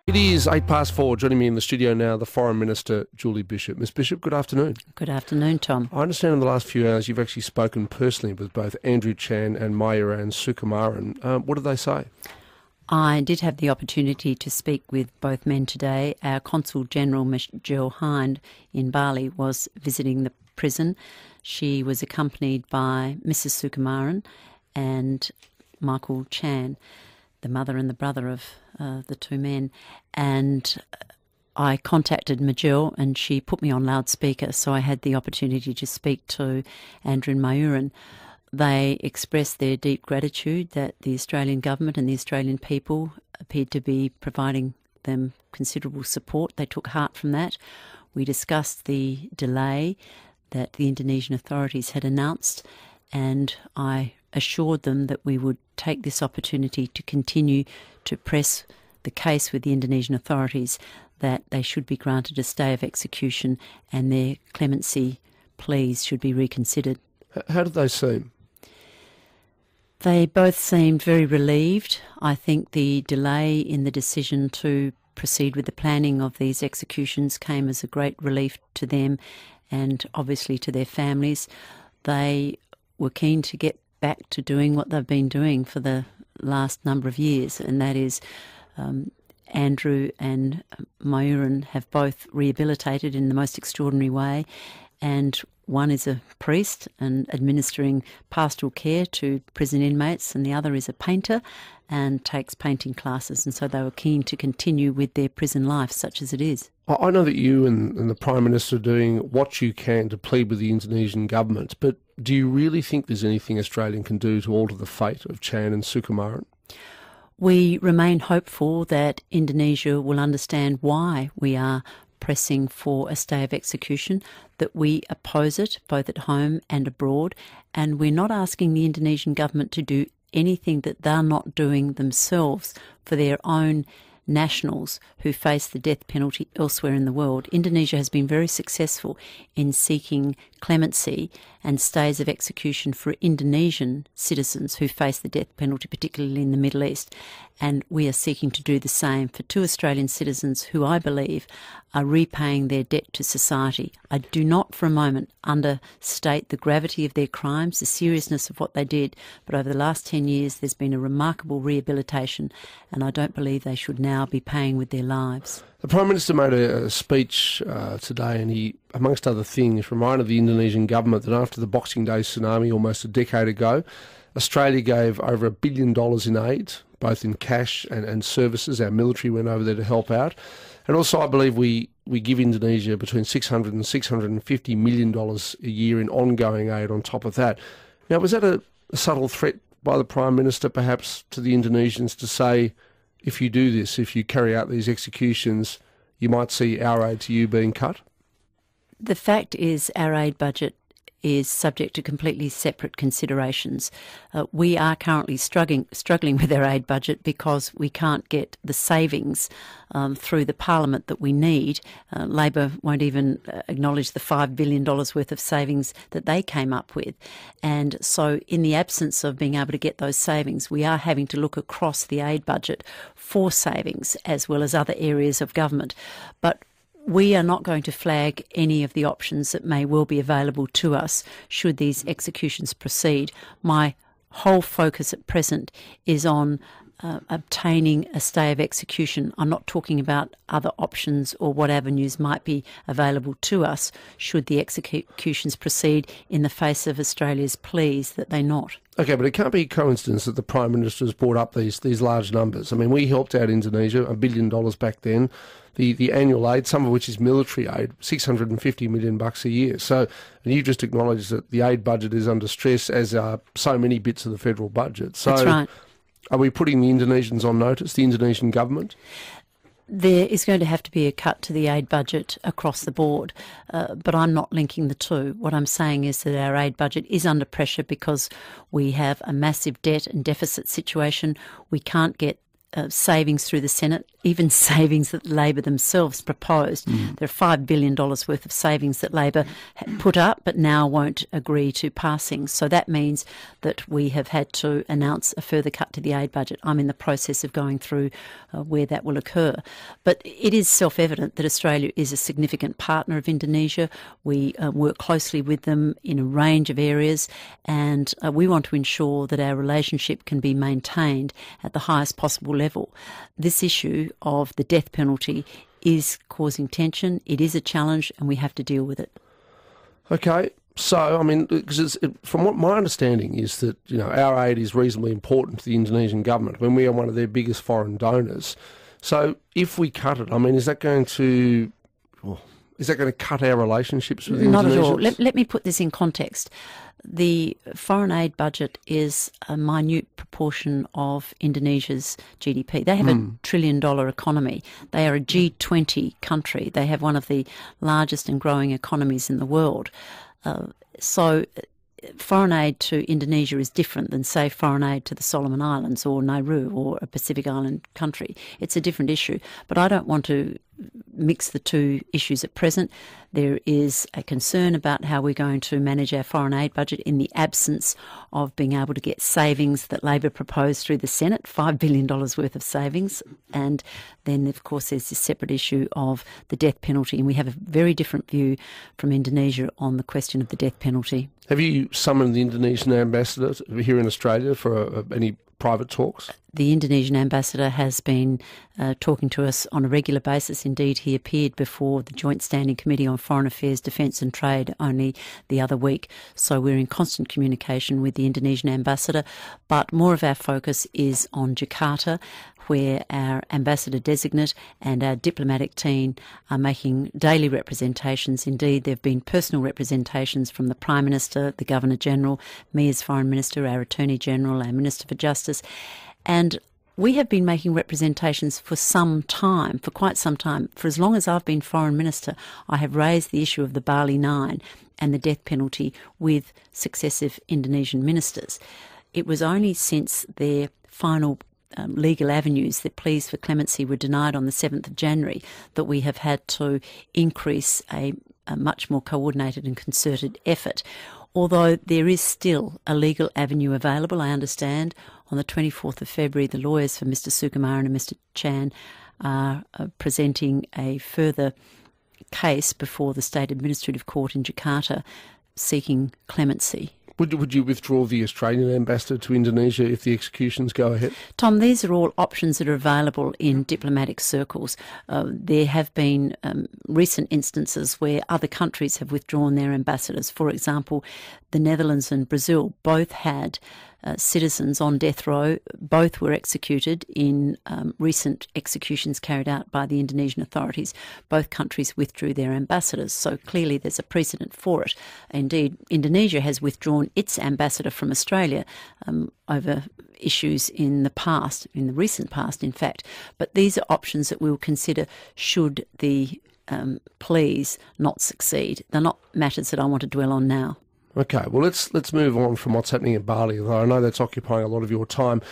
It is 4:08. Joining me in the studio now, the Foreign Minister, Julie Bishop. Ms Bishop, good afternoon. Good afternoon, Tom. I understand in the last few hours you've actually spoken personally with both Andrew Chan and Myuran Sukumaran. What did they say? I did have the opportunity to speak with both men today. Our Consul General, Michelle Hind, in Bali, was visiting the prison. She was accompanied by Mrs Sukumaran and Michael Chan, the mother and the brother of the two men. And I contacted Majel and she put me on loudspeaker, so I had the opportunity to speak to Andrew and Myuran. They expressed their deep gratitude that the Australian government and the Australian people appeared to be providing them considerable support. They took heart from that. We discussed the delay that the Indonesian authorities had announced, and I assured them that we would take this opportunity to continue to press the case with the Indonesian authorities that they should be granted a stay of execution and their clemency pleas should be reconsidered. How did they seem? They both seemed very relieved. I think the delay in the decision to proceed with the planning of these executions came as a great relief to them and obviously to their families. They were keen to get back to doing what they've been doing for the last number of years, and that is Andrew and Myuran have both rehabilitated in the most extraordinary way, and one is a priest and administering pastoral care to prison inmates, and the other is a painter and takes painting classes, and so they were keen to continue with their prison life, such as it is. I know that you and the Prime Minister are doing what you can to plead with the Indonesian government, but do you really think there's anything Australia can do to alter the fate of Chan and Sukumaran? We remain hopeful that Indonesia will understand why we are pressing for a stay of execution, that we oppose it both at home and abroad, and we're not asking the Indonesian government to do anything that they're not doing themselves for their own nationals who face the death penalty elsewhere in the world. Indonesia has been very successful in seeking clemency and stays of execution for Indonesian citizens who face the death penalty, particularly in the Middle East. And we are seeking to do the same for two Australian citizens who I believe are repaying their debt to society. I do not for a moment understate the gravity of their crimes, the seriousness of what they did, but over the last 10 years there's been a remarkable rehabilitation, and I don't believe they should now be paying with their lives. The Prime Minister made a speech today, and he, amongst other things, reminded the Indonesian government that after the Boxing Day tsunami almost a decade ago, Australia gave over $1 billion in aid, both in cash and services. Our military went over there to help out. And also I believe we give Indonesia between $600 and $650 million a year in ongoing aid on top of that. Now, was that a subtle threat by the Prime Minister perhaps to the Indonesians to say, if you do this, if you carry out these executions, you might see our aid to you being cut? The fact is our aid budget is subject to completely separate considerations. We are currently struggling with our aid budget because we can't get the savings through the Parliament that we need. Labor won't even acknowledge the $5 billion worth of savings that they came up with. And so in the absence of being able to get those savings, we are having to look across the aid budget for savings as well as other areas of government. But we are not going to flag any of the options that may well be available to us should these executions proceed. My whole focus at present is on obtaining a stay of execution. I'm not talking about other options or what avenues might be available to us should the executions proceed in the face of Australia's pleas that they not. Okay, but it can't be a coincidence that the Prime Minister has brought up these large numbers. I mean, we helped out Indonesia, $1 billion back then. The annual aid, some of which is military aid, $650 million a year. So, and you just acknowledged that the aid budget is under stress, as are so many bits of the federal budget. So, that's right. Are we putting the Indonesians on notice, the Indonesian government? There is going to have to be a cut to the aid budget across the board, but I'm not linking the two. What I'm saying is that our aid budget is under pressure because we have a massive debt and deficit situation. We can't get savings through the Senate, even savings that Labor themselves proposed. There are $5 billion worth of savings that Labor put up but now won't agree to passing. So that means that we have had to announce a further cut to the aid budget. I'm in the process of going through where that will occur. But it is self-evident that Australia is a significant partner of Indonesia. We work closely with them in a range of areas, and we want to ensure that our relationship can be maintained at the highest possible level. This issue of the death penalty is causing tension. It is a challenge, and we have to deal with it. Okay. So, I mean, from what my understanding is that, our aid is reasonably important to the Indonesian government when we are one of their biggest foreign donors. So if we cut it, I mean, is that going to cut our relationships with Indonesia? Not at all. Let me put this in context. The foreign aid budget is a minute proportion of Indonesia's GDP. They have a $1 trillion economy. They are a G20 country. They have one of the largest and growing economies in the world. So foreign aid to Indonesia is different than, say, foreign aid to the Solomon Islands or Nauru or a Pacific Island country. It's a different issue. But I don't want to mix the two issues at present. There is a concern about how we're going to manage our foreign aid budget in the absence of being able to get savings that Labor proposed through the Senate, $5 billion worth of savings. And then, of course, there's this separate issue of the death penalty. And we have a very different view from Indonesia on the question of the death penalty. Have you summoned the Indonesian ambassador here in Australia for any private talks? The Indonesian ambassador has been talking to us on a regular basis. Indeed, he appeared before the Joint Standing Committee on Foreign Affairs, Defence and Trade only the other week. So we're in constant communication with the Indonesian ambassador. But more of our focus is on Jakarta, where our ambassador designate and our diplomatic team are making daily representations. Indeed, there have been personal representations from the Prime Minister, the Governor-General, me as Foreign Minister, our Attorney-General, our Minister for Justice. And we have been making representations for some time, for quite some time. For as long as I've been Foreign Minister, I have raised the issue of the Bali Nine and the death penalty with successive Indonesian ministers. It was only since their final legal avenues, their pleas for clemency, were denied on the 7th of January that we have had to increase a much more coordinated and concerted effort. Although there is still a legal avenue available, I understand. On the 24th of February, the lawyers for Mr Sukumaran and Mr Chan are presenting a further case before the State Administrative Court in Jakarta seeking clemency. Would you withdraw the Australian ambassador to Indonesia if the executions go ahead? Tom, these are all options that are available in diplomatic circles. There have been recent instances where other countries have withdrawn their ambassadors. For example, the Netherlands and Brazil both had citizens on death row. Both were executed in recent executions carried out by the Indonesian authorities. Both countries withdrew their ambassadors, so clearly there's a precedent for it. Indeed, Indonesia has withdrawn its ambassador from Australia over issues in the past, in the recent past, in fact. But these are options that we'll consider should the pleas not succeed. They're not matters that I want to dwell on now. Okay, well, let's move on from what's happening in Bali, although I know that's occupying a lot of your time.